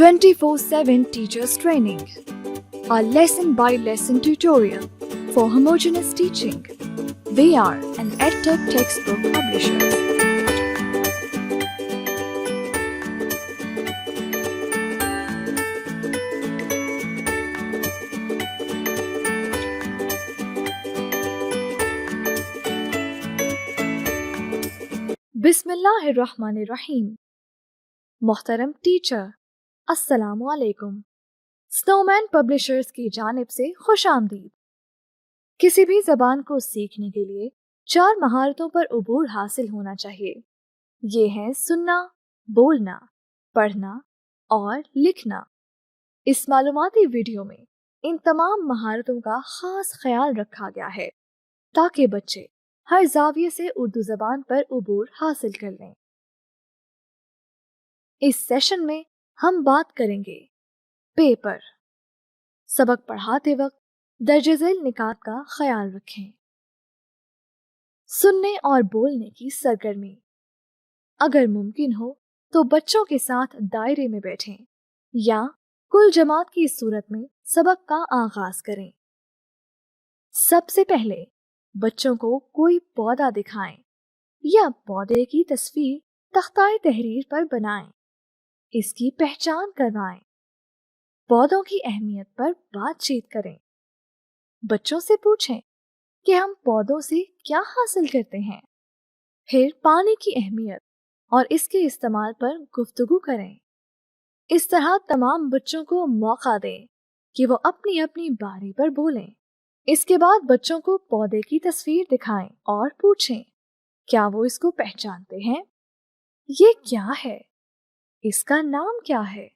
24/7 Teachers Training, our lesson-by-lesson tutorial for homogeneous teaching. We are an EdTech textbook publisher. बिस्मिल्लाहिर्रहमानिर्रहीम। मोहतरम teacher, अस्सलामु अलैकुम। Snowman publishers की जानिब से खुश आमदीद। किसी भी जबान को सीखने के लिए 4 महारतों पर उबूर हासिल होना चाहिए। ये हैं सुनना, बोलना, पढ़ना और लिखना। इस मालूमाती वीडियो में इन तमाम महारतों का खास ख्याल रखा गया है ताकि बच्चे हर जाविये से उर्दू जबान पर उबूर हासिल कर लें। इस सेशन में हम बात करेंगे पे पर। सबक पढ़ाते वक्त दर्जे झेल निकात का ख्याल रखें। सुनने और बोलने की सरगर्मी। अगर मुमकिन हो तो बच्चों के साथ दायरे में बैठें या कुल जमात की सूरत में सबक का आगाज करें। सबसे पहले बच्चों को कोई पौधा दिखाएं या पौधे की तस्वीर तख्ताए तहरीर पर बनाएं। इसकी पहचान करवाएं। पौधों की अहमियत पर बातचीत करें। बच्चों से पूछें कि हम पौधों से क्या हासिल करते हैं। फिर पानी की अहमियत और इसके इस्तेमाल पर गुफ्तगू करें। इस तरह तमाम बच्चों को मौका दें कि वो अपनी अपनी बारी पर बोलें। इसके बाद बच्चों को पौधे की तस्वीर दिखाएं और पूछें क्या वो इसको पहचानते हैं। ये क्या है? इसका नाम क्या है?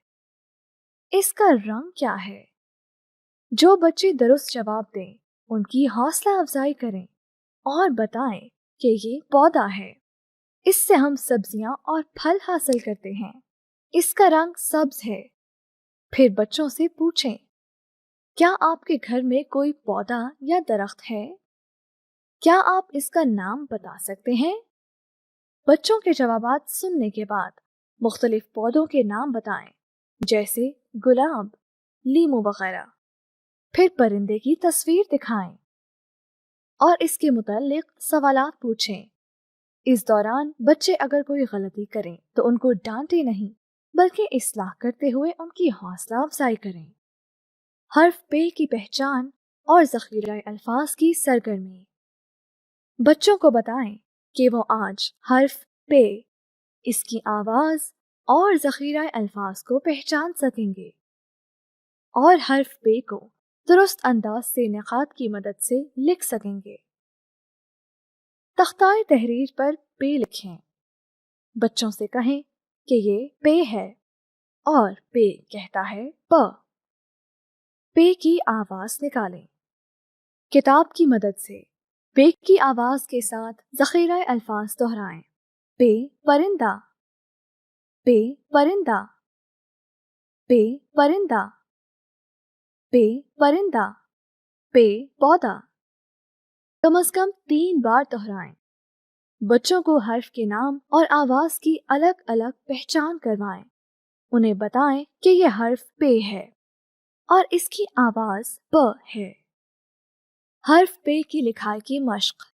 इसका रंग क्या है? जो बच्चे दुरुस्त जवाब दें उनकी हौसला अफजाई करें और बताएं कि ये पौधा है। इससे हम सब्जियां और फल हासिल करते हैं। इसका रंग सब्ज है। फिर बच्चों से पूछें क्या आपके घर में कोई पौधा या दरख्त है? क्या आप इसका नाम बता सकते हैं? बच्चों के जवाबात सुनने के बाद मुख्तलिफ पौधों के नाम बताएं जैसे गुलाब, लीमू वगैरह। फिर परिंदे की तस्वीर दिखाएं और इसके मुताल्लिक सवालात पूछें। इस दौरान बच्चे अगर कोई गलती करें तो उनको डांटे नहीं बल्कि इस्लाह करते हुए उनकी हौसला अफजाई करें। हर्फ पे की पहचान और ज़ख़ीरा अल्फाज की सरगर्मी। बच्चों को बताएं कि वो आज हर्फ पे, इसकी आवाज और ज़ख़ीरा अल्फाज को पहचान सकेंगे और हर्फ पे को दुरुस्त अंदाज से निकात की मदद से लिख सकेंगे। तख्ताए तहरीर पर पे लिखें। बच्चों से कहें कि ये पे है और पे कहता है प। पे की आवाज निकालें। किताब की मदद से पे की आवाज के साथ ज़ख़ीरा अल्फाज दोहराएं। पे परिंदा, पे परिंदा, पे परिंदा, पे परिंदा, पे पौधा। कम से कम 3 बार दोहराएं। बच्चों को हर्फ के नाम और आवाज की अलग अलग पहचान करवाएं। उन्हें बताएं कि यह हर्फ पे है और इसकी आवाज प है। हर्फ पे की लिखाई की मश्क।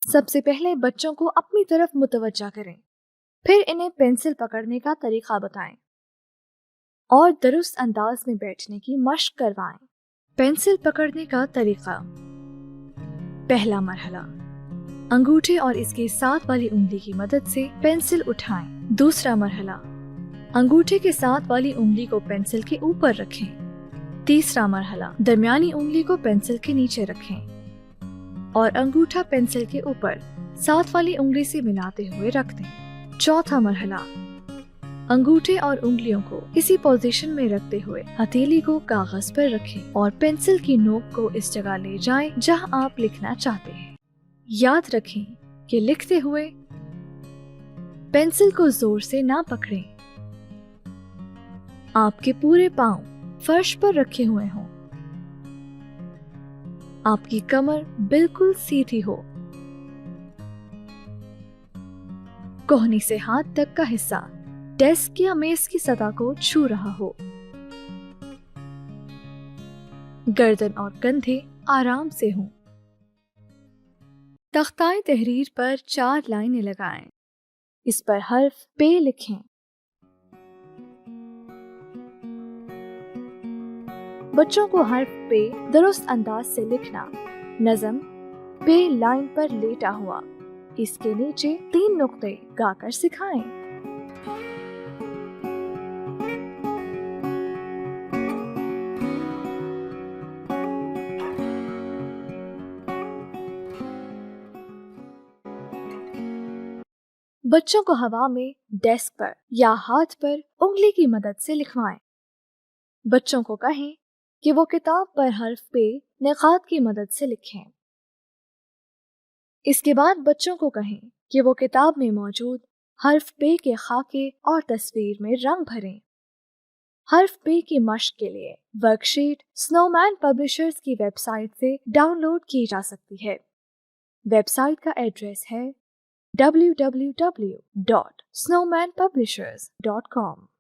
सबसे पहले बच्चों को अपनी तरफ मुतवज्जा करें। फिर इन्हें पेंसिल पकड़ने का तरीका बताएं और दुरुस्त अंदाज में बैठने की मश्क करवाएं। पेंसिल पकड़ने का तरीका। पहला मरहला, अंगूठे और इसके साथ वाली उंगली की मदद से पेंसिल उठाएं। दूसरा मरहला, अंगूठे के साथ वाली उंगली को पेंसिल के ऊपर रखें। तीसरा मरहला, दरमियानी उंगली को पेंसिल के नीचे रखें और अंगूठा पेंसिल के ऊपर साथ वाली उंगली से मिलाते हुए रख दें। चौथा मरहला, अंगूठे और उंगलियों को इसी पोजीशन में रखते हुए हथेली को कागज पर रखें और पेंसिल की नोक को इस जगह ले जाएं जहां आप लिखना चाहते हैं। याद रखें कि लिखते हुए पेंसिल को जोर से ना पकड़ें। आपके पूरे पांव फर्श पर रखे हुए हों। आपकी कमर बिल्कुल सीधी हो। कोहनी से हाथ तक का हिस्सा ڈیسک یا میز کی سطح کو چھو رہا ہو۔ گردن اور کندھے آرام سے ہوں۔ تختائے تحریر پر 4 لائنیں لگائیں۔ اس پر حرف پ لکھیں۔ بچوں کو حرف پ درست انداز سے لکھنا۔ نظم پ لائن پر لیٹا ہوا، اس کے نیچے 3 نقطے گا کر سکھائیں۔ بچوں کو ہوا میں ڈیسک پر یا ہاتھ پر انگلی کی مدد سے لکھوائیں۔ بچوں کو کہیں کہ وہ کتاب پر حرف پ نقاط کی مدد سے لکھیں۔ اس کے بعد بچوں کو کہیں کہ وہ کتاب میں موجود حرف پ کے خاکے اور تصویر میں رنگ بھریں۔ حرف پ کی مشق کے لیے ورک شیٹ سنو مین پبلشرز کی ویب سائٹ سے ڈاؤن لوڈ کی جا سکتی ہے۔ ویب سائٹ کا ایڈریس ہے www.snowmanpublishers.com